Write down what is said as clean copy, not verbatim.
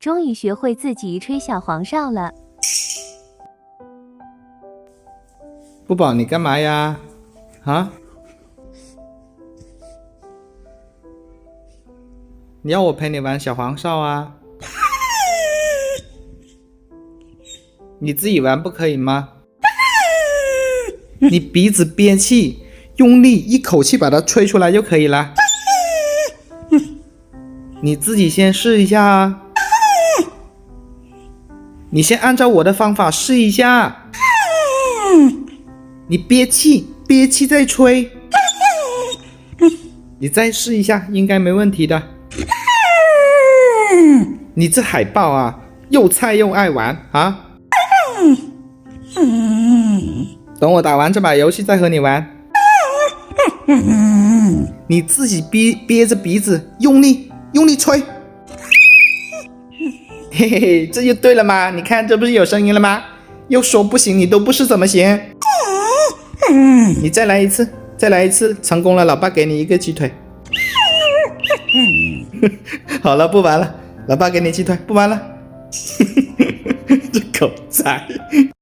终于学会自己吹小黄哨了。不宝，你干嘛呀？啊？你要我陪你玩小黄哨啊？你自己玩不可以吗？你鼻子憋气，用力一口气把它吹出来就可以了。你自己先试一下啊！你先按照我的方法试一下。你憋气，憋气再吹。你再试一下，应该没问题的。你这海豹啊，又菜又爱玩啊！等我打完这把游戏再和你玩。你自己憋着鼻子，用力吹。嘿嘿嘿，这就对了嘛！你看，这不是有声音了吗？又说不行，你都不是怎么行？你再来一次，成功了，老爸给你一个鸡腿。好了，不玩了，老爸给你鸡腿，不玩了。这狗崽。